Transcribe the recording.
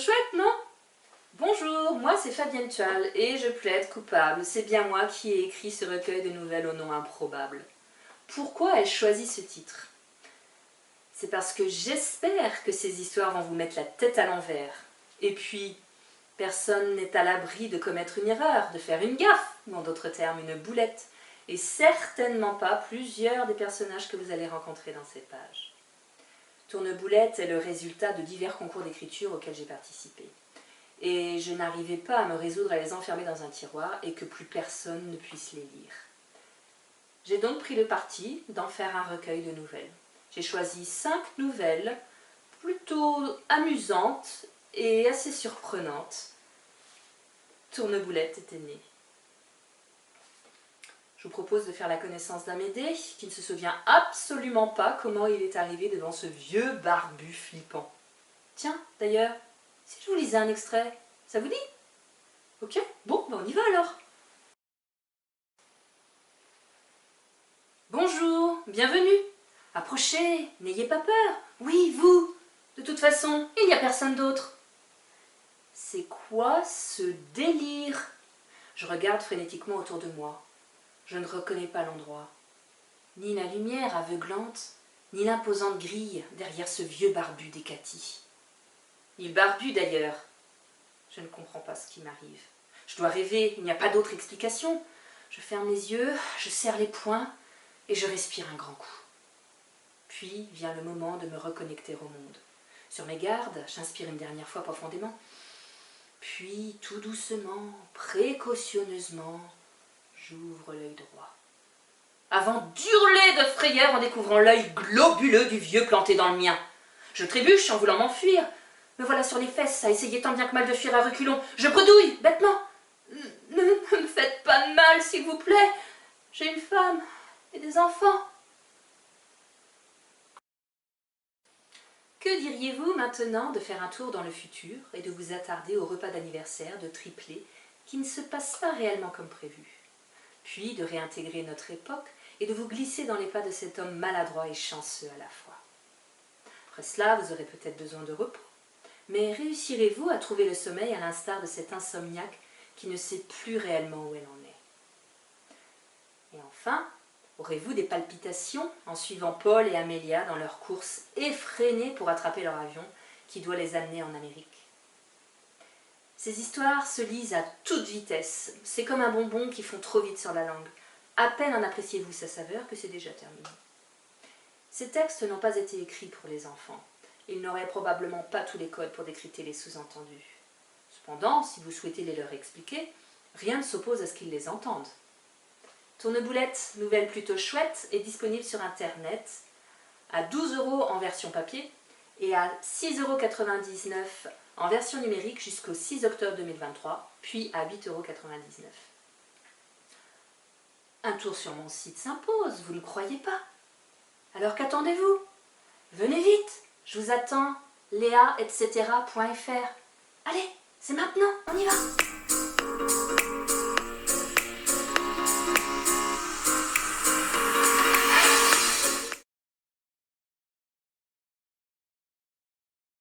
chouette, non? Bonjour, moi c'est Fabienne Tual et je plaide coupable. C'est bien moi qui ai écrit ce recueil de nouvelles au nom improbable. Pourquoi ai-je choisi ce titre? C'est parce que j'espère que ces histoires vont vous mettre la tête à l'envers. Et puis, personne n'est à l'abri de commettre une erreur, de faire une gaffe, ou en d'autres termes une boulette. Et certainement pas plusieurs des personnages que vous allez rencontrer dans ces pages. Tourneboulette est le résultat de divers concours d'écriture auxquels j'ai participé. Et je n'arrivais pas à me résoudre à les enfermer dans un tiroir et que plus personne ne puisse les lire. J'ai donc pris le parti d'en faire un recueil de nouvelles. J'ai choisi 5 nouvelles plutôt amusantes et assez surprenantes. Tourneboulette était née. Je vous propose de faire la connaissance d'Amédée, qui ne se souvient absolument pas comment il est arrivé devant ce vieux barbu flippant. Tiens, d'ailleurs, si je vous lisais un extrait, ça vous dit? Ok, bon, ben on y va alors. Bonjour, bienvenue. Approchez, n'ayez pas peur. Oui, vous. De toute façon, il n'y a personne d'autre. C'est quoi ce délire? Je regarde frénétiquement autour de moi. Je ne reconnais pas l'endroit. Ni la lumière aveuglante, ni l'imposante grille derrière ce vieux barbu d'Hécatie. Il barbu d'ailleurs. Je ne comprends pas ce qui m'arrive. Je dois rêver, il n'y a pas d'autre explication. Je ferme les yeux, je serre les poings et je respire un grand coup. Puis vient le moment de me reconnecter au monde. Sur mes gardes, j'inspire une dernière fois profondément. Puis, tout doucement, précautionneusement, j'ouvre l'œil droit. Avant d'hurler de frayeur en découvrant l'œil globuleux du vieux planté dans le mien. Je trébuche en voulant m'enfuir. Me voilà sur les fesses à essayer tant bien que mal de fuir à reculons. Je bredouille, bêtement. Ne me faites pas de mal, s'il vous plaît. J'ai une femme et des enfants. Que diriez-vous maintenant de faire un tour dans le futur et de vous attarder au repas d'anniversaire de triplé qui ne se passe pas réellement comme prévu? Puis de réintégrer notre époque et de vous glisser dans les pas de cet homme maladroit et chanceux à la fois. Après cela, vous aurez peut-être besoin de repos. Mais réussirez-vous à trouver le sommeil à l'instar de cet insomniaque qui ne sait plus réellement où elle en est? Et enfin, aurez-vous des palpitations en suivant Paul et Amélia dans leur course effrénée pour attraper leur avion qui doit les amener en Amérique? Ces histoires se lisent à toute vitesse. C'est comme un bonbon qui fond trop vite sur la langue. À peine en appréciez-vous sa saveur que c'est déjà terminé. Ces textes n'ont pas été écrits pour les enfants. Ils n'auraient probablement pas tous les codes pour décrypter les sous-entendus. Cependant, si vous souhaitez les leur expliquer, rien ne s'oppose à ce qu'ils les entendent. Tourneboulette, nouvelle plutôt chouette, est disponible sur Internet à 12 € en version papier et à 6,99 € en version numérique jusqu'au 6 octobre 2023, puis à 8,99 €. Un tour sur mon site s'impose, vous ne croyez pas? Alors qu'attendez-vous? Venez vite, je vous attends, léa etc.fr. Allez, c'est maintenant, on y va!